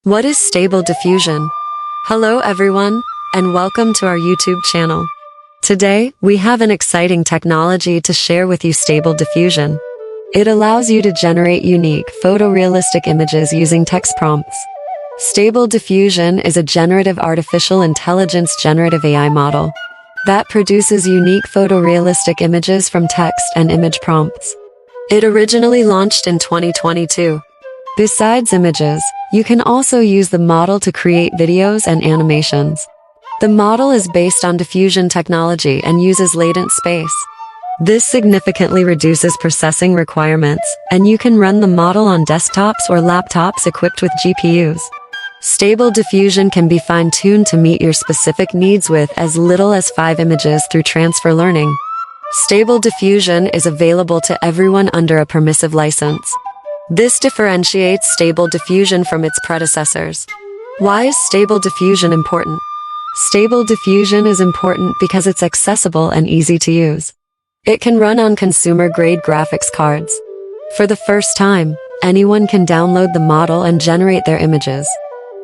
What is stable diffusion? Hello everyone, and welcome to our YouTube channel. Today, we have an exciting technology to share with you: stable diffusion. It allows you to generate unique, photorealistic images using text prompts. Stable diffusion is a generative artificial intelligence generative AI model that produces unique photorealistic images from text and image prompts. It originally launched in 2022. Besides images, you can also use the model to create videos and animations. The model is based on diffusion technology and uses latent space. This significantly reduces processing requirements, and you can run the model on desktops or laptops equipped with GPUs. Stable diffusion can be fine-tuned to meet your specific needs with as little as 5 images through transfer learning. Stable diffusion is available to everyone under a permissive license. This differentiates stable diffusion from its predecessors. Why is stable diffusion important? Stable diffusion is important because it's accessible and easy to use. It can run on consumer-grade graphics cards. For the first time, anyone can download the model and generate their images.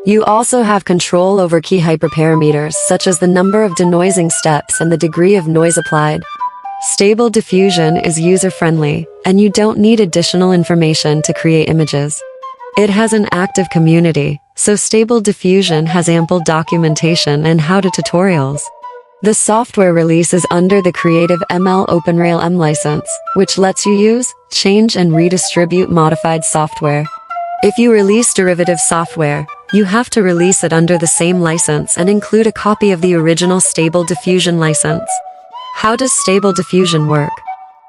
You also have control over key hyperparameters such as the number of denoising steps and the degree of noise applied. Stable diffusion is user-friendly, and you don't need additional information to create images. It has an active community, so Stable Diffusion has ample documentation and how-to tutorials. The software release is under the Creative ML OpenRail M license, which lets you use, change and redistribute modified software. If you release derivative software, you have to release it under the same license and include a copy of the original Stable Diffusion license. How does Stable Diffusion work?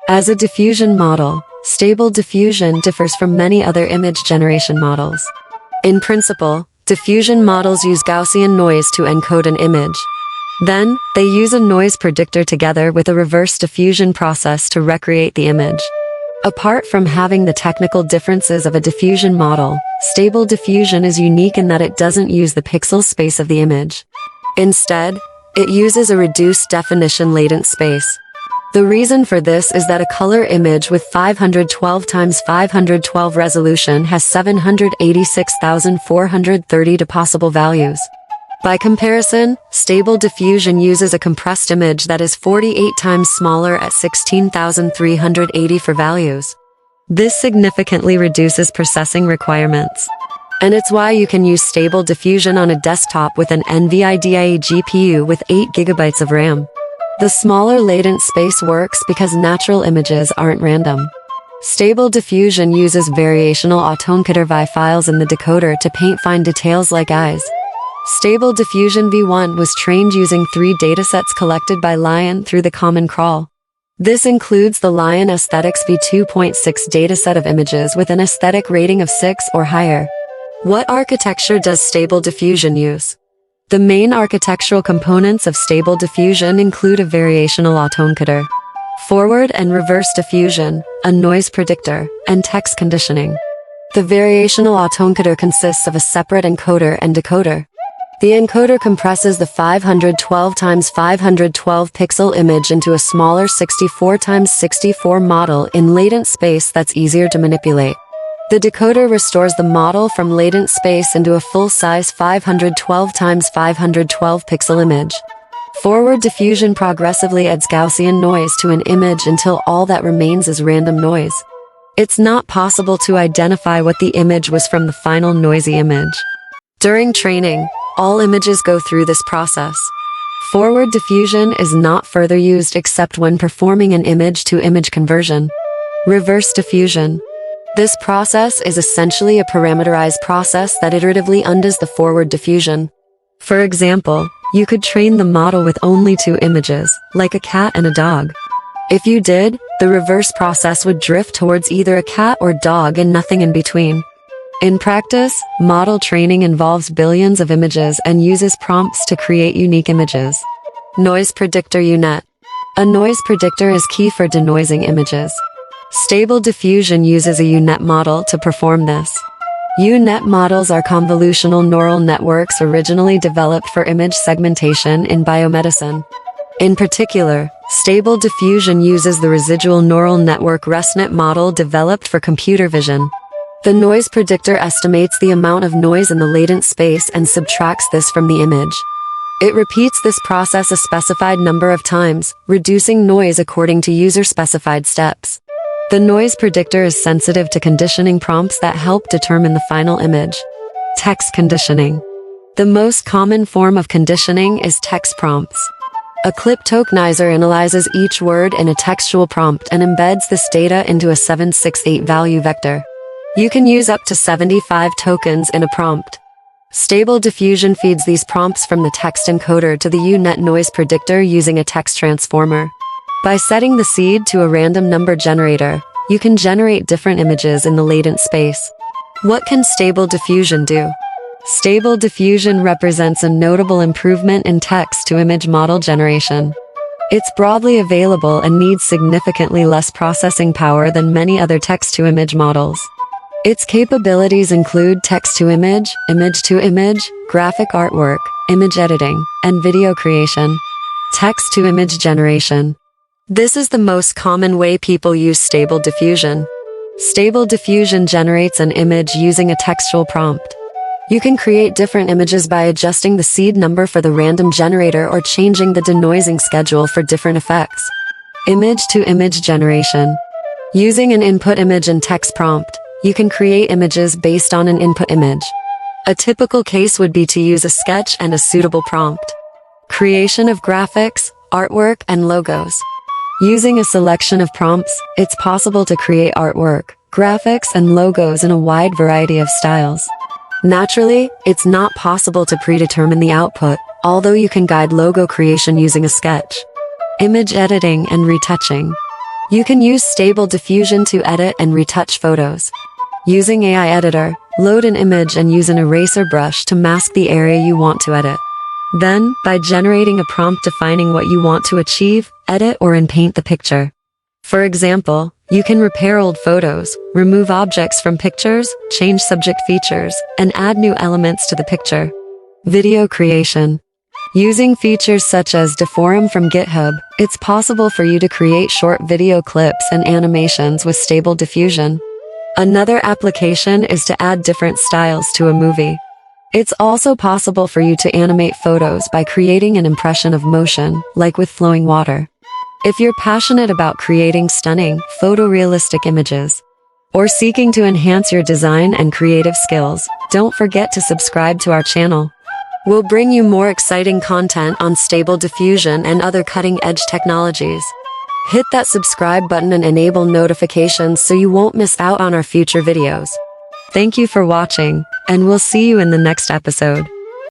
As a diffusion model, Stable Diffusion differs from many other image generation models. In principle, diffusion models use Gaussian noise to encode an image. Then, they use a noise predictor together with a reverse diffusion process to recreate the image. Apart from having the technical differences of a diffusion model, Stable Diffusion is unique in that it doesn't use the pixel space of the image. Instead, it uses a reduced definition latent space. The reason for this is that a color image with 512 x 512 resolution has 786,430 possible values. By comparison, Stable Diffusion uses a compressed image that is 48 times smaller at 16,380 for values. This significantly reduces processing requirements. And it's why you can use Stable Diffusion on a desktop with an NVIDIA GPU with 8 GB of RAM. The smaller latent space works because natural images aren't random. Stable Diffusion uses variational autoencoder files in the decoder to paint fine details like eyes. Stable Diffusion v1 was trained using 3 datasets collected by Lion through the Common Crawl. This includes the Lion Aesthetics v2.6 dataset of images with an aesthetic rating of 6 or higher. What architecture does Stable Diffusion use? The main architectural components of Stable Diffusion include a variational autoencoder, forward and reverse diffusion, a noise predictor, and text conditioning. The variational autoencoder consists of a separate encoder and decoder. The encoder compresses the 512 x 512 pixel image into a smaller 64 x 64 model in latent space that's easier to manipulate. The decoder restores the model from latent space into a full-size 512 x 512 pixel image. Forward diffusion progressively adds Gaussian noise to an image until all that remains is random noise. It's not possible to identify what the image was from the final noisy image. During training, all images go through this process. Forward diffusion is not further used except when performing an image-to-image conversion. Reverse diffusion. This process is essentially a parameterized process that iteratively undoes the forward diffusion. For example, you could train the model with only 2 images, like a cat and a dog. If you did, the reverse process would drift towards either a cat or dog and nothing in between. In practice, model training involves billions of images and uses prompts to create unique images. Noise predictor UNet. A noise predictor is key for denoising images. Stable Diffusion uses a UNet model to perform this. UNet models are convolutional neural networks originally developed for image segmentation in biomedicine. In particular, Stable Diffusion uses the residual neural network ResNet model developed for computer vision. The noise predictor estimates the amount of noise in the latent space and subtracts this from the image. It repeats this process a specified number of times, reducing noise according to user-specified steps. The noise predictor is sensitive to conditioning prompts that help determine the final image. Text conditioning. The most common form of conditioning is text prompts. A clip tokenizer analyzes each word in a textual prompt and embeds this data into a 768 value vector. You can use up to 75 tokens in a prompt. Stable Diffusion feeds these prompts from the text encoder to the U-Net noise predictor using a text transformer. By setting the seed to a random number generator, you can generate different images in the latent space. What can Stable Diffusion do? Stable Diffusion represents a notable improvement in text-to-image model generation. It's broadly available and needs significantly less processing power than many other text-to-image models. Its capabilities include text-to-image, image-to-image, graphic artwork, image editing, and video creation. Text-to-image generation. This is the most common way people use Stable Diffusion. Stable Diffusion generates an image using a textual prompt. You can create different images by adjusting the seed number for the random generator or changing the denoising schedule for different effects. Image-to-image generation. Using an input image and text prompt, you can create images based on an input image. A typical case would be to use a sketch and a suitable prompt. Creation of graphics, artwork, and logos. Using a selection of prompts, it's possible to create artwork, graphics, and logos in a wide variety of styles. Naturally, it's not possible to predetermine the output, although you can guide logo creation using a sketch. Image editing and retouching. You can use Stable Diffusion to edit and retouch photos. Using AI Editor, load an image and use an eraser brush to mask the area you want to edit. Then, by generating a prompt defining what you want to achieve, edit or paint the picture. For example, you can repair old photos, remove objects from pictures, change subject features, and add new elements to the picture. Video creation. Using features such as Diffusion from GitHub, it's possible for you to create short video clips and animations with Stable Diffusion. Another application is to add different styles to a movie. It's also possible for you to animate photos by creating an impression of motion, like with flowing water. If you're passionate about creating stunning, photorealistic images, or seeking to enhance your design and creative skills, don't forget to subscribe to our channel. We'll bring you more exciting content on Stable Diffusion and other cutting-edge technologies. Hit that subscribe button and enable notifications so you won't miss out on our future videos. Thank you for watching, and we'll see you in the next episode.